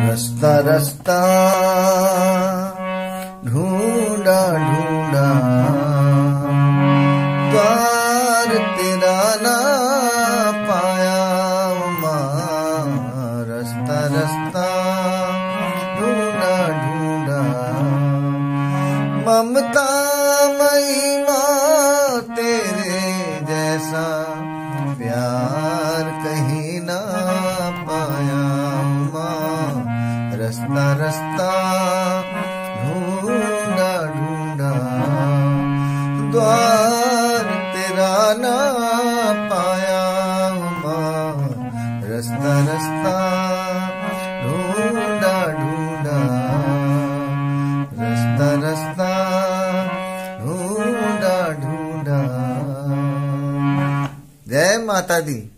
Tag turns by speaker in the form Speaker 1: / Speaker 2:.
Speaker 1: रास्ता रास्ता ढूंढा ढूंढा, द्वार तेरा ना पाया माँ। रास्ता रास्ता ढूंढा ढूंढा, ममता मई माँ तेरे जैसा प्यार कहीं ना पाया माँ। रास्ता रास्ता ढूंढा ढूंढा, द्वार तेरा ना पाया माँ। रास्ता रास्ता ढूंढा ढूंढा, रास्ता रास्ता ढूंढा ढूंढा। जय माता दी।